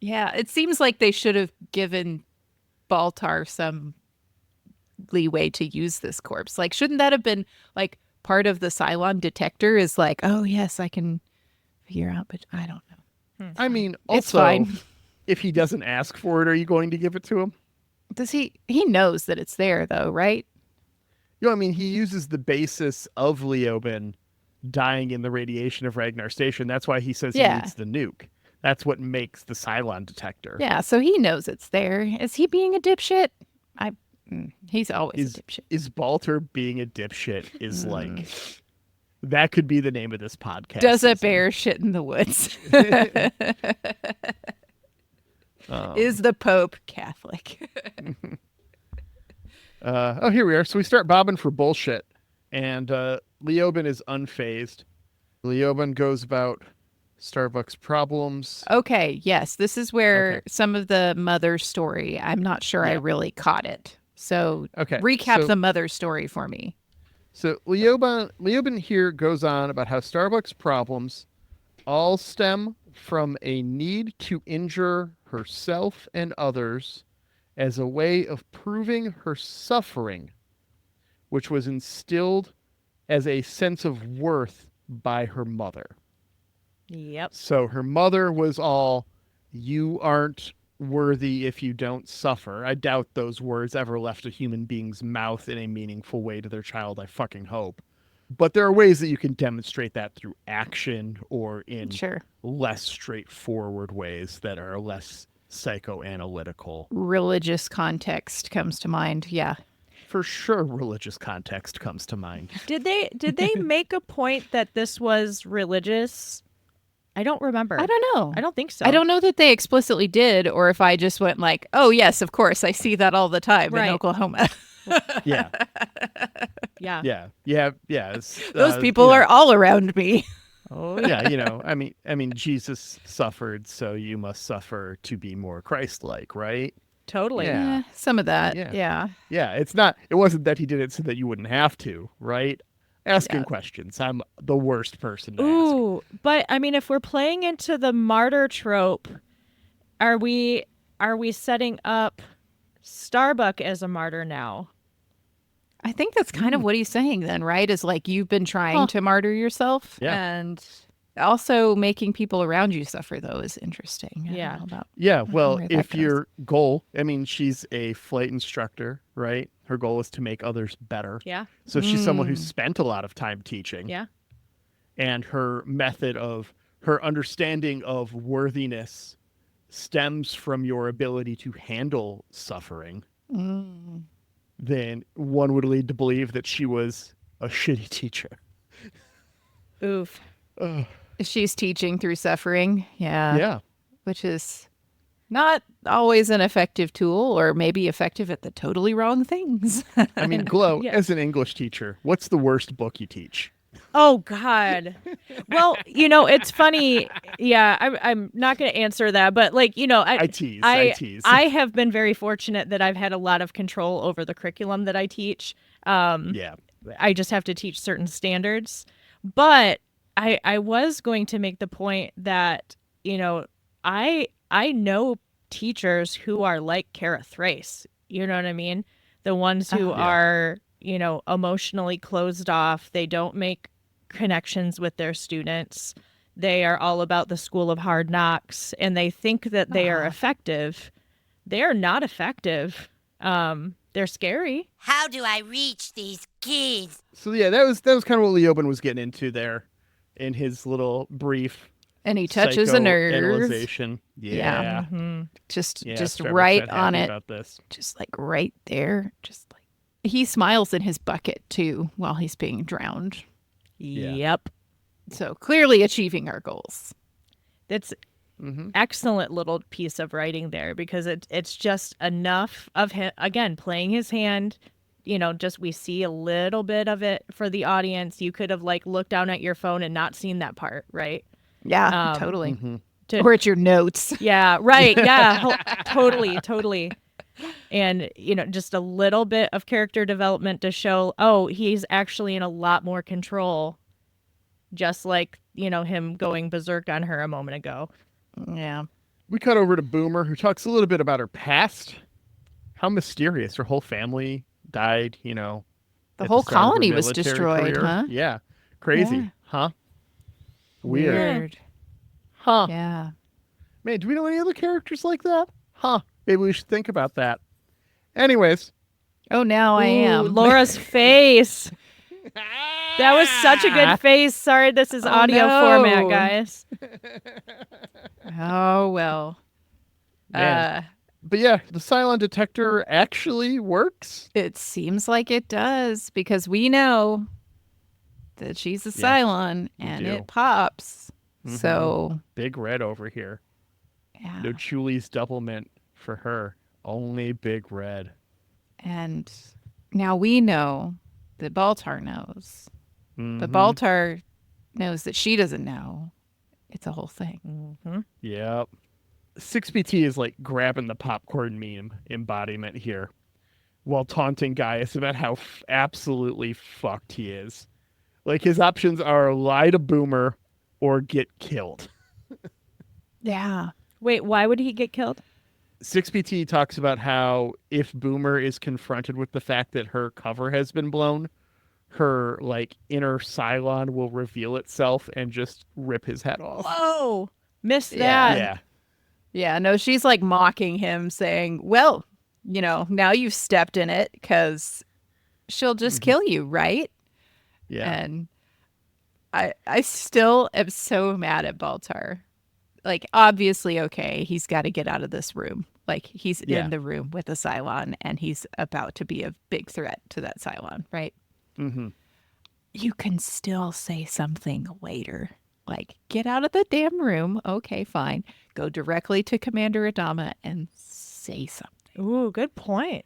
Yeah, it seems like they should have given Baltar some leeway to use this corpse. Like, shouldn't that have been like part of the Cylon detector? Is like, oh yes, I can figure out, but I don't know. I mean, It's also, fine. if he doesn't ask for it, are you going to give it to him? Does he? He knows that it's there, though, right? You know, I mean, he uses the basis of Leoben dying in the radiation of Ragnar Station. That's why he says he Yeah. needs the nuke. That's what makes the Cylon detector. Yeah, so he knows it's there. Is he being a dipshit? He's always Is a dipshit. is Balter being a dipshit? Is like that could be the name of this podcast. Does a season. bear shit in the woods? Um, Is the Pope Catholic? oh, here we are. So we start bobbing for bullshit, and Leoben is unfazed. Leoben goes about Starbucks problems. Okay, yes, this is where Okay. some of the mother story, I'm not sure I Yeah. really caught it. So Okay, recap so- the mother story for me. So Leoben here goes on about how Starbucks problems all stem from a need to injure herself and others as a way of proving her suffering, which was instilled as a sense of worth by her mother. Yep. So her mother was all, you aren't worthy if you don't suffer. I doubt those words ever left a human being's mouth in a meaningful way to their child. I fucking hope. But there are ways that you can demonstrate that through action or in Sure. less straightforward ways that are less psychoanalytical. Religious context comes to mind. Yeah. For sure, religious context comes to mind. Did they make a point that this was religious? I don't remember. I don't know. I don't think so. I don't know that they explicitly did, or if I just went like, oh, yes, of course. I see that all the time Right. in Oklahoma. Yeah, Yeah. yeah. It's, Those you people know. are all around me. Oh yeah, I mean, Jesus suffered, so you must suffer to be more Christ-like, right? Totally. Yeah. Some of that. Yeah. Yeah. Yeah, it wasn't that he did it so that you wouldn't have to, right? Asking questions. I'm the worst person to ask. Ooh, but I mean, if we're playing into the martyr trope, are we setting up Starbuck as a martyr now? I think that's kind of what he's saying then, right? Is like you've been trying to martyr yourself. Yeah. And also making people around you suffer, though, is interesting. I don't Yeah. know about Yeah, well, where that if goes. your goal, I mean, she's a flight instructor, right? Her goal is to make others better. Yeah. So she's someone who's spent a lot of time teaching. Yeah. And her method of her understanding of worthiness stems from your ability to handle suffering. Then one would lead to believe that she was a shitty teacher. Oof. She's teaching through suffering. Yeah. Yeah. Which is not always an effective tool, or maybe effective at the totally wrong things. I mean, Glow, Yeah. as an English teacher, what's the worst book you teach? Oh God. Well, it's funny. Yeah, I'm not going to answer that, but like, I tease. I tease. I have been very fortunate that I've had a lot of control over the curriculum that I teach. Yeah. I just have to teach certain standards. But I was going to make the point that, I know teachers who are like Kara Thrace. You know what I mean? The ones who are, emotionally closed off. They don't make connections with their students. They are all about the school of hard knocks, and they think that they are effective. they're not effective. They're scary. How do I reach these kids? So yeah, that was kind of what Leoben was getting into there in his little brief And he touches a nerve. psychoanalyzation. Yeah. Mm-hmm. Just Trevor right said on happy it. about this. Just like right there. Just like he smiles in his bucket too while he's being drowned. Yeah. Yep. So clearly achieving our goals. That's Mm-hmm. excellent little piece of writing there because it's just enough of him, again, playing his hand. Just we see a little bit of it for the audience. You could have like looked down at your phone and not seen that part, right? Yeah, totally. Mm-hmm. Or it's your notes. Yeah, right. Yeah, totally. And, just a little bit of character development to show, he's actually in a lot more control. Just like, him going berserk on her a moment ago. Yeah. We cut over to Boomer, who talks a little bit about her past. How mysterious. Her whole family died, The at whole start of her colony was military destroyed, career. huh? Yeah. Crazy. Yeah. Huh? Weird. Huh. Huh. Yeah. Man, do we know any other characters like that? Huh. Maybe we should think about that. Anyways. Oh, now I am. Ooh, Laura's face. That was such a good face. Sorry, this is audio no. format, guys. Oh, well. Man. But yeah, the Cylon detector actually works. It seems like it does because we know that she's a Yes, Cylon we and do. it pops. Mhm. So, Big red over here. yeah. No Chuli's double mint for her. Only big red. And now we know that Baltar knows. But Mhm. Baltar knows that she doesn't know. It's a whole thing. Mm-hmm. Yep. 6BT is like grabbing the popcorn meme embodiment here while taunting Gaius about how absolutely fucked he is. Like his options are lie to Boomer or get killed. Yeah. Wait, why would he get killed? 6BT talks about how if Boomer is confronted with the fact that her cover has been blown, her like inner Cylon will reveal itself and just rip his head off. Whoa, missed Yeah. that. Yeah. Yeah. No, she's like mocking him, saying, well, now you've stepped in it because she'll just kill you, right? Yeah. And I still am so mad at Baltar. Like, obviously, okay, he's got to get out of this room. Like, he's Yeah. in the room with a Cylon, and he's about to be a big threat to that Cylon, right? Mm-hmm. You can still say something later. Like, get out of the damn room. Okay, fine. Go directly to Commander Adama and say something. Ooh, good point.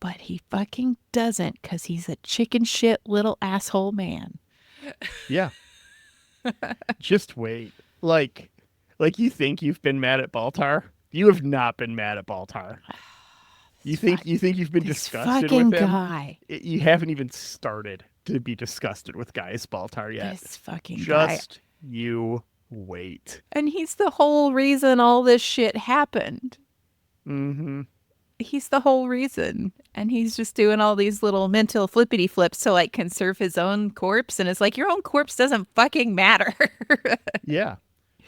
But he fucking doesn't because he's a chicken shit little asshole man. Yeah. Just wait. Like you think you've been mad at Baltar? You have not been mad at Baltar. You think you've been This disgusted fucking with him? guy. You haven't even started to be disgusted with Gaius Baltar yet. This fucking guy. Just you wait. And he's the whole reason all this shit happened. Mm-hmm. He's the whole reason. And he's just doing all these little mental flippity flips to like conserve his own corpse. And it's like, your own corpse doesn't fucking matter. Yeah.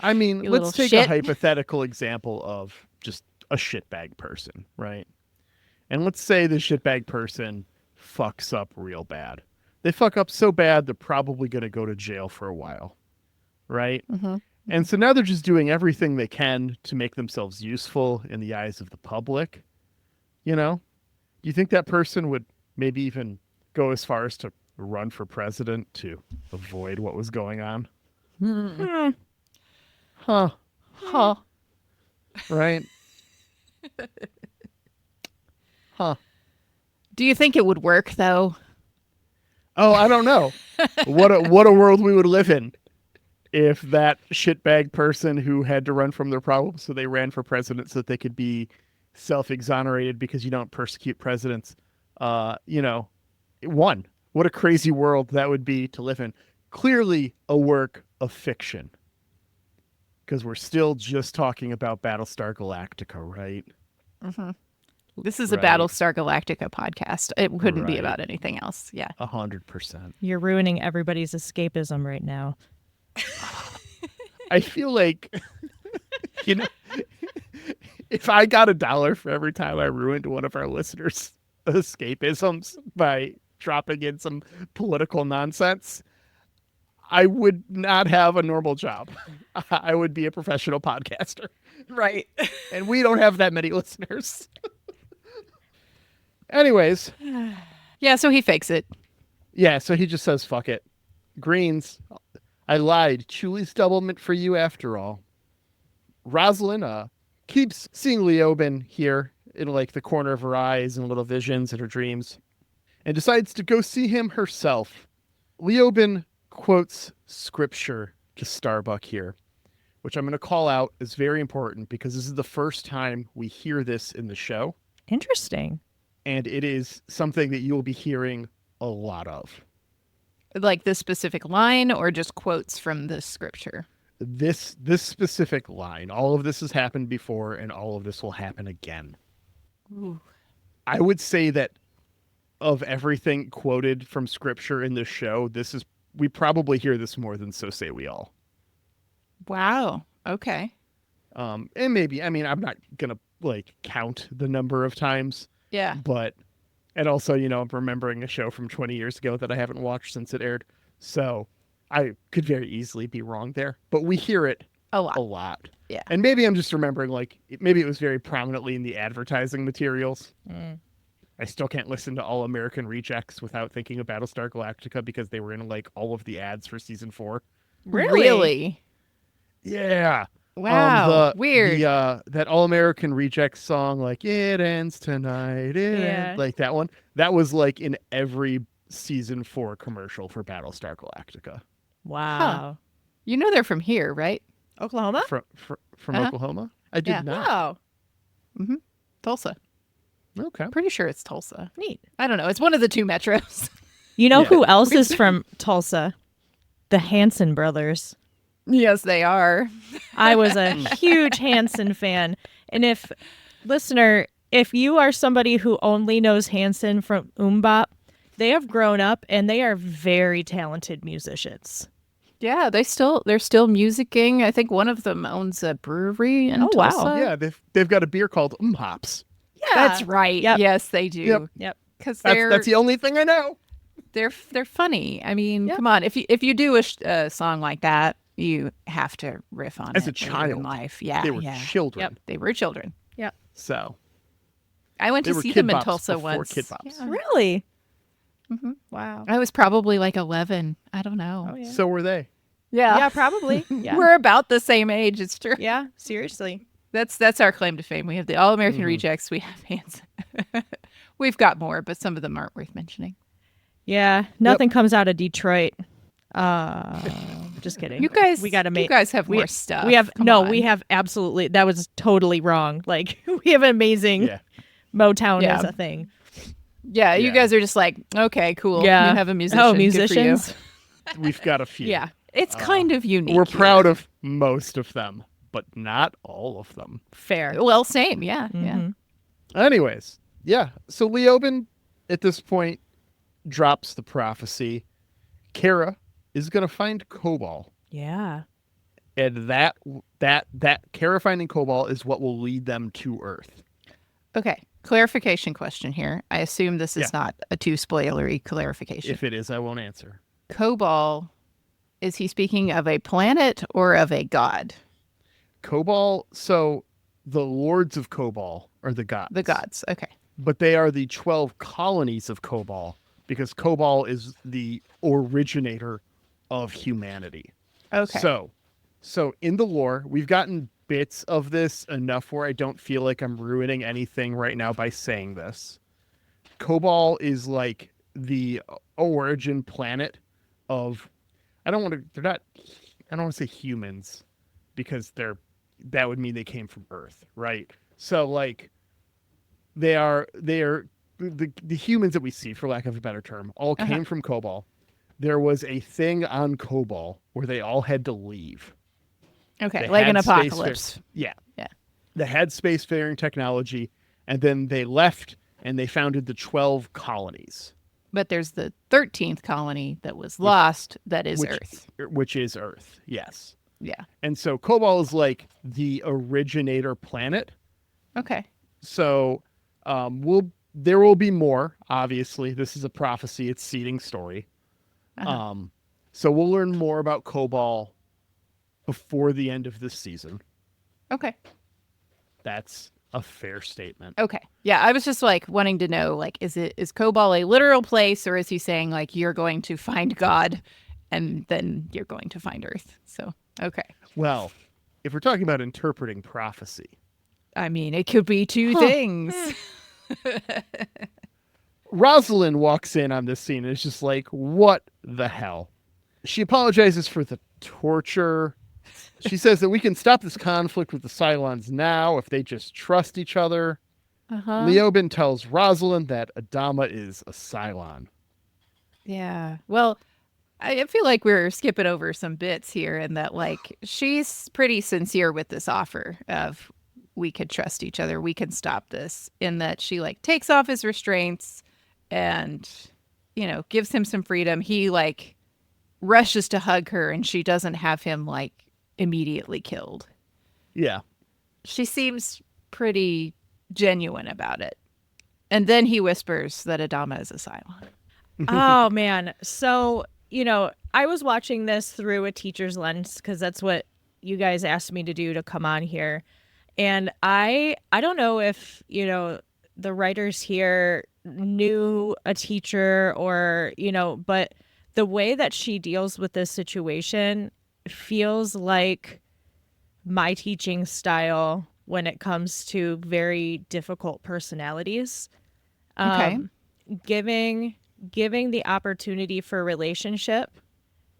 I mean, You let's little take a shit. hypothetical example of just a shitbag person, right? And let's say the shitbag person fucks up real bad. They fuck up so bad they're probably going to go to jail for a while, right? Mhm. And so now they're just doing everything they can to make themselves useful in the eyes of the public. Do you think that person would maybe even go as far as to run for president to avoid what was going on? Hmm. Huh. Huh. Right? Huh. Do you think it would work though? Oh, I don't know. What a world we would live in if that shitbag person who had to run from their problems, so they ran for president so that they could be self-exonerated because you don't persecute presidents, won. What a crazy world that would be to live in. Clearly a work of fiction. Because we're still just talking about Battlestar Galactica, right? Mm-hmm. This is a Right. Battlestar Galactica podcast. It couldn't be Right. about anything else. Yeah. 100%. You're ruining everybody's escapism right now. I feel like, if I got $1 for every time I ruined one of our listeners' escapisms by dropping in some political nonsense, I would not have a normal job. I would be a professional podcaster. Right. And we don't have that many listeners. Anyways. Yeah, so he fakes it. Yeah, so he just says, fuck it. Greens, I lied. Chuli's doublemint for you after all. Rosalind keeps seeing Leoben here in like the corner of her eyes and little visions in her dreams and decides to go see him herself. Leoben quotes scripture to Starbuck here, which I'm going to call out as very important because this is the first time we hear this in the show. Interesting. And it is something that you'll be hearing a lot of. Like this specific line or just quotes from the scripture? This specific line. All of this has happened before and all of this will happen again. Ooh. I would say that of everything quoted from scripture in this show, we probably hear this more than So Say We All. Wow. Okay. And maybe, I mean, I'm not going to like count the number of times. Yeah. And also, I'm remembering a show from 20 years ago that I haven't watched since it aired. So I could very easily be wrong there, but we hear it A lot. a lot. Yeah. And maybe I'm just remembering maybe it was very prominently in the advertising materials. I still can't listen to All American Rejects without thinking of Battlestar Galactica because they were in like all of the ads for season 4. Really? Yeah. Wow. Weird. That All American Rejects song, like it ends tonight. Like that one. That was like in every season 4 commercial for Battlestar Galactica. Wow. You know they're from here, right? Oklahoma? From Oklahoma? I did Yeah. not. Oh, Tulsa. Okay. Pretty sure it's Tulsa. neat. I don't know. It's one of the 2 metros. You know Yeah. who else is from Tulsa? The Hanson brothers. Yes, they are. I was a huge Hanson fan. And if you are somebody who only knows Hanson from Bop, they have grown up and they are very talented musicians. Yeah, they're still musicking. I think one of them owns a brewery in Oh, wow. Tulsa. Yeah, they've got a beer called Hops. Yeah. That's right. Yep. Yes, they do. Yep. Because That's the only thing I know. they're funny. I mean, Yeah. come on. If you do a song like that, you have to riff on As it a later child, in life. Yeah, they were yeah. children. Yep, they were children. So I went they to were see Kid them in Bops Tulsa before once. Kid Bops. Yeah. Really? Mhm. Wow. I was probably like 11. I don't know. Oh, yeah. So were they. Yeah, probably. Yeah. We're about the same age. It's true. Yeah, seriously. That's our claim to fame. We have the All American Mhm. Rejects. We have Hanson. We've got more, but some of them aren't worth mentioning. Yeah, nothing comes out of Detroit. Just kidding. You guys, we gotta make. You guys have we- more stuff. We have Come no. on. We have absolutely. That was totally wrong. Like we have amazing Yeah. Motown Yeah. as a thing. Yeah, you Yeah. guys are just like, okay, cool. Yeah. You have a musician. Oh, Good for you. musicians. We've got a few. Yeah, it's kind of unique. We're here. proud of most of them, but not all of them. Fair. Well, same. Yeah, yeah. Mhm. Anyways, yeah. So Leoben at this point drops the prophecy. Kara is going to find Cobalt, Yeah. and that Kara finding Cobalt is what will lead them to Earth. Okay. Clarification question here. I assume this is Yeah. not a too spoilery clarification. If it is, I won't answer. Cobalt, is he speaking of a planet or of a god? Cobalt. So the Lords of Cobalt are the gods. The gods. Okay. But they are the 12 colonies of Cobalt because Cobalt is the originator of humanity. Okay. So in the lore, we've gotten bits of this enough where I don't feel like I'm ruining anything right now by saying this. Cobalt is like the origin planet of I don't want to say humans because that would mean they came from Earth, right? So like they are the humans that we see, for lack of a better term, all came from Cobalt. There was a thing on Cobalt where they all had to leave. Okay. They Like an had apocalypse. Yeah. Yeah. They had spacefaring technology, and then they left and they founded the 12 colonies. But there's the 13th colony that was lost that is Earth. Which is Earth, yes. Yeah. And so Cobalt is like the originator planet, Okay. So there will be more, obviously. This is a prophecy. It's seeding story. Uh-huh. So we'll learn more about Cobol before the end of this season. Okay. That's a fair statement. Okay. Yeah, I was just like wanting to know, like, is Cobol a literal place, or is he saying like you're going to find God and then you're going to find Earth? So, okay. Well, if we're talking about interpreting prophecy, I mean, it could be two things. Rosalind walks in on this scene and is just like, what the hell? She apologizes for the torture. She says that we can stop this conflict with the Cylons now if they just trust each other. Uh-huh. Leoben tells Rosalind that Adama is a Cylon. Yeah. Well, I feel like we're skipping over some bits here, and that like she's pretty sincere with this offer of we could trust each other, we can stop this, in that she like takes off his restraints and, you know, gives him some freedom. He like rushes to hug her and she doesn't have him like immediately killed. Yeah. She seems pretty genuine about it. And then he whispers that Adama is a Cylon. Oh man. So, you know, I was watching this through a teacher's lens because that's what you guys asked me to do to come on here. And I don't know if, you know, the writers here knew a teacher or, you know, but the way that she deals with this situation feels like my teaching style when it comes to very difficult personalities. Okay. Giving the opportunity for relationship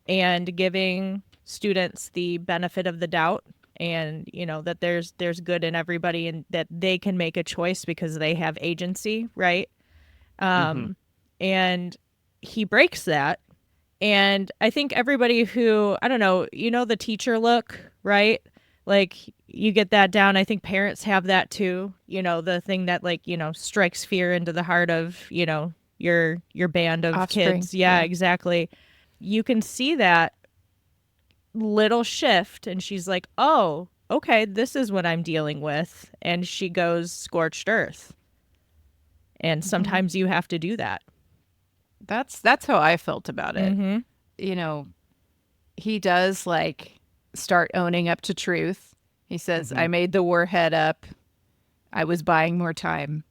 and giving students the benefit of the doubt, and you know that there's good in everybody and that they can make a choice because they have agency, right? And he breaks that. And I think everybody who, I don't know, you know, the teacher look, right? Like you get that down. I think parents have that too. You know, the thing that like, you know, strikes fear into the heart of, you know, your band of Offspring. kids. Yeah, Yeah. exactly. You can see that little shift and she's like, oh, okay, this is what I'm dealing with. And she goes scorched earth. And sometimes you have to do that. That's how I felt about it. Mm-hmm. You know, he does like start owning up to truth. He says, I made the warhead up. I was buying more time.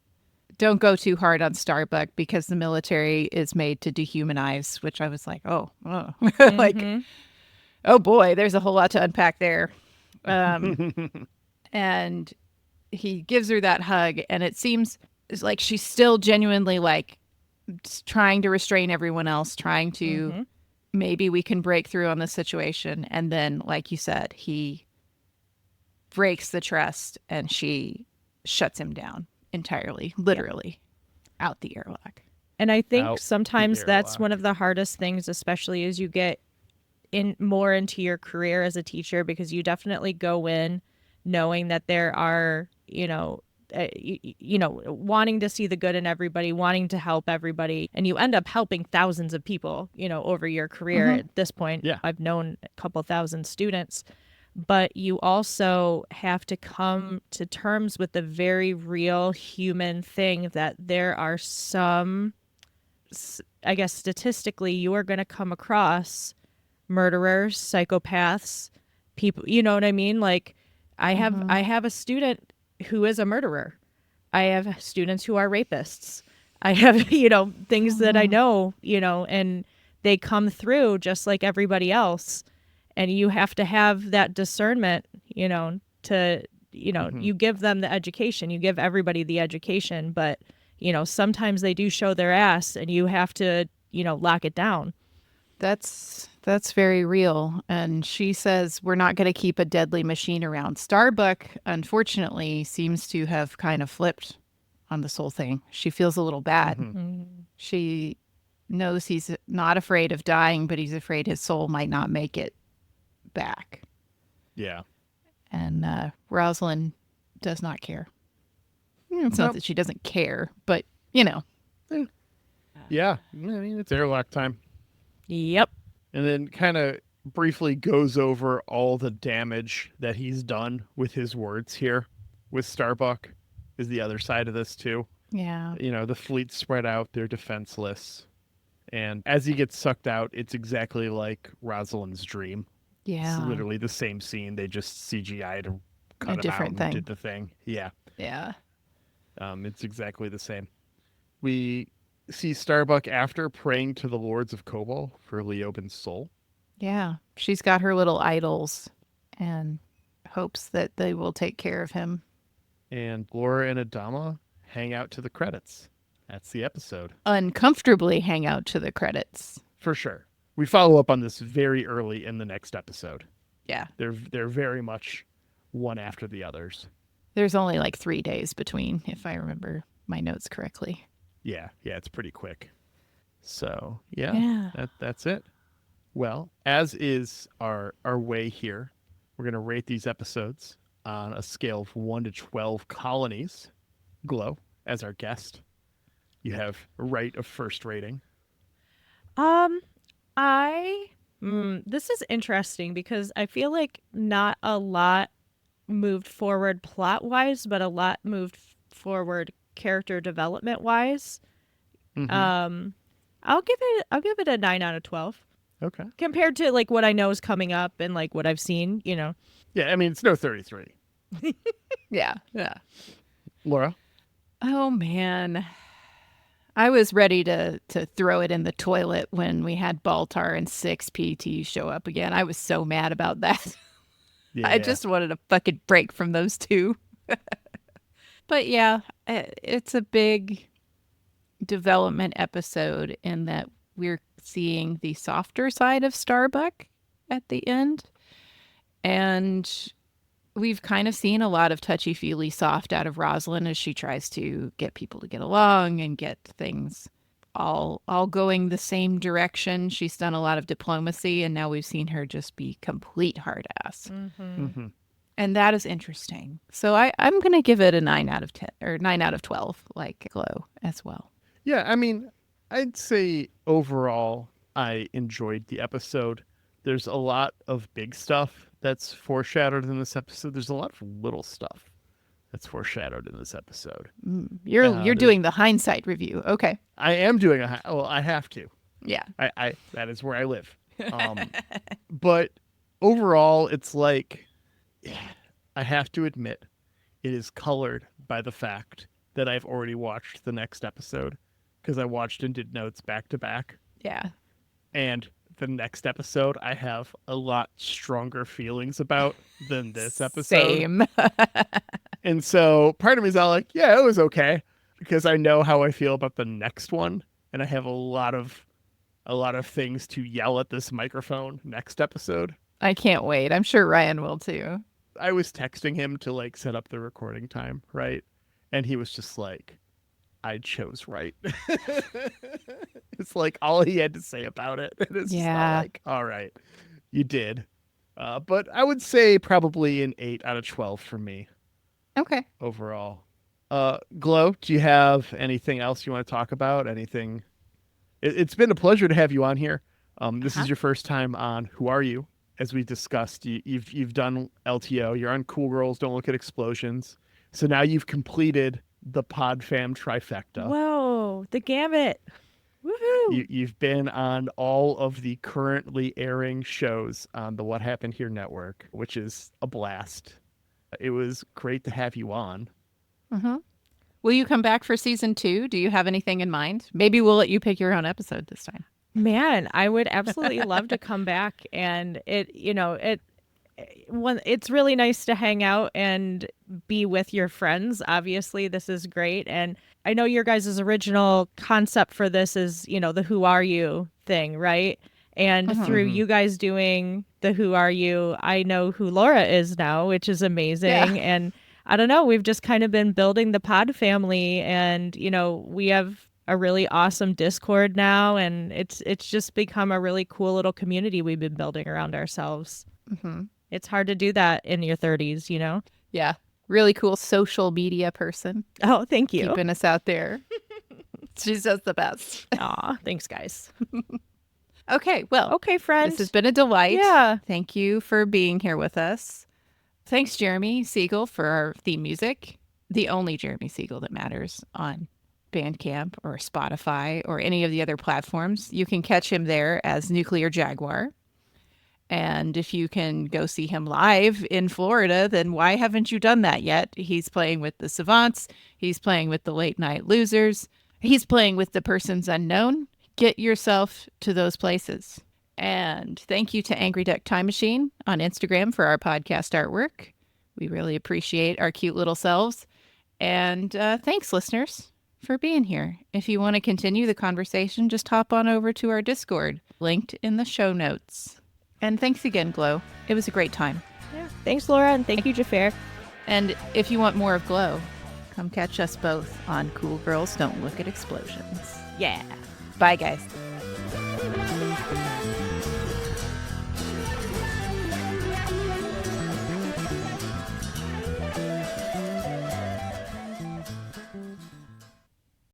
Don't go too hard on Starbuck because the military is made to dehumanize, which I was like, oh. Like, oh boy, there's a whole lot to unpack there. And he gives her that hug, and it seems like she's still genuinely like trying to restrain everyone else, trying to maybe we can break through on the situation. And then, like you said, he breaks the trust and she shuts him down entirely, literally out the airlock. And I think Out sometimes the that's airlock. one of the hardest things, especially as you get in more into your career as a teacher, because you definitely go in knowing that there are, wanting to see the good in everybody, wanting to help everybody, and you end up helping thousands of people, over your career. At this point, Yeah. I've known a couple thousand students, but you also have to come to terms with the very real human thing that there are some, I guess statistically, you are going to come across murderers, psychopaths, people, you know what I mean? Like I have a student who is a murderer. I have students who are rapists. I have, things that I know, and they come through just like everybody else. And you have to have that discernment, to, you give them the education, you give everybody the education, but, sometimes they do show their ass and you have to, lock it down. That's very real. And she says we're not going to keep a deadly machine around. Starbuck, unfortunately, seems to have kind of flipped on this whole thing. She feels a little bad. She knows he's not afraid of dying, but he's afraid his soul might not make it back. Yeah. And Rosalind does not care. It's not that she doesn't care, but, Yeah. I mean, it's airlock time. Yep. And then kind of briefly goes over all the damage that he's done with his words here with Starbuck. is the other side of this too. Yeah. You know, the fleet's spread out, they're defenseless. And as he gets sucked out, it's exactly like Rosalind's dream. Yeah. It's literally the same scene. They just CGI'd or cut him out different and thing. did the thing. Yeah. Yeah. It's exactly the same. We see Starbuck after praying to the Lords of Kobol for Leoben's soul. Yeah. She's got her little idols and hopes that they will take care of him. And Laura and Adama hang out to the credits. That's the episode. Uncomfortably hang out to the credits. For sure. We follow up on this very early in the next episode. Yeah. They're very much one after the others. There's only like 3 days between, if I remember my notes correctly. Yeah, it's pretty quick. So, yeah. That's it. Well, as is our way here, we're going to rate these episodes on a scale of 1 to 12 colonies. Glow, as our guest, you have right of first rating. This is interesting because I feel like not a lot moved forward plot-wise, but a lot moved forward character development-wise. Mm-hmm. I'll give it a 9 out of 12. Okay. Compared to like what I know is coming up and like what I've seen, Yeah, I mean, it's no 33. Yeah. Laura? Oh, man. I was ready to throw it in the toilet when we had Baltar and 6PT show up again. I was so mad about that. Yeah. I just wanted a fucking break from those two. But yeah, it's a big development episode in that we're seeing the softer side of Starbuck at the end. And we've kind of seen a lot of touchy-feely soft out of Rosalind as she tries to get people to get along and get things all going the same direction. She's done a lot of diplomacy, and now we've seen her just be complete hard ass. Mm-hmm. And that is interesting. So I'm going to give it a 9 out of 10 or 9 out of 12, like Glow as well. Yeah, I mean, I'd say overall I enjoyed the episode. There's a lot of big stuff that's foreshadowed in this episode. There's a lot of little stuff that's foreshadowed in this episode. You're doing the hindsight review. Okay. I am doing I have to. Yeah. I that is where I live. But overall, it's like, I have to admit, it is colored by the fact that I've already watched the next episode because I watched and did notes back to back. Yeah. And the next episode I have a lot stronger feelings about than this episode. Same. And so part of me is all like, yeah, it was okay, because I know how I feel about the next one, and I have a lot of things to yell at this microphone next episode. I can't wait. I'm sure Ryan will too. I was texting him to like set up the recording time, right? And he was just like, I chose right. It's like all he had to say about it. And it's just not like, all right, you did. But I would say probably an 8 out of 12 for me. Okay. Overall. Glow, do you have anything else you want to talk about? Anything? It's been a pleasure to have you on here. This is your first time on Who Are You? As we discussed, you've done LTO. You're on Cool Girls Don't Look at Explosions. So now you've completed the Pod Fam trifecta. Whoa, the gamut. Woohoo. You've been on all of the currently airing shows on the What Happened Here network, which is a blast. It was great to have you on. Mm-hmm. Will you come back for season 2? Do you have anything in mind? Maybe we'll let you pick your own episode this time. Man, I would absolutely love to come back, and it's really nice to hang out and be with your friends. Obviously, this is great, and I know your guys' original concept for this is, the Who Are You thing, right? And through you guys doing the Who Are You, I know who Laura is now, which is amazing. Yeah. And I don't know, we've just kind of been building the pod family, and we have a really awesome Discord now, and it's just become a really cool little community we've been building around ourselves. Mm-hmm. It's hard to do that in your 30s, Yeah. Really cool social media person. Oh, thank you. Keeping us out there. She's just the best. Aw, thanks, guys. Okay, well. Okay, friends. This has been a delight. Yeah. Thank you for being here with us. Thanks, Jeremy Siegel, for our theme music. the only Jeremy Siegel that matters on Bandcamp or Spotify or any of the other platforms. You can catch him there as Nuclear Jaguar. And if you can go see him live in Florida, then why haven't you done that yet? He's playing with the Savants. He's playing with the Late Night Losers. He's playing with the Persons Unknown. Get yourself to those places. And thank you to Angry Duck Time Machine on Instagram for our podcast artwork. We really appreciate our cute little selves. And thanks, listeners, for being here. If you want to continue the conversation, just hop on over to our Discord, linked in the show notes. And thanks again, Glow. It was a great time. Yeah. Thanks, Laura, and thank you, Xhafer. And if you want more of Glow, come catch us both on Cool Girls Don't Look at Explosions. Yeah. Bye, guys.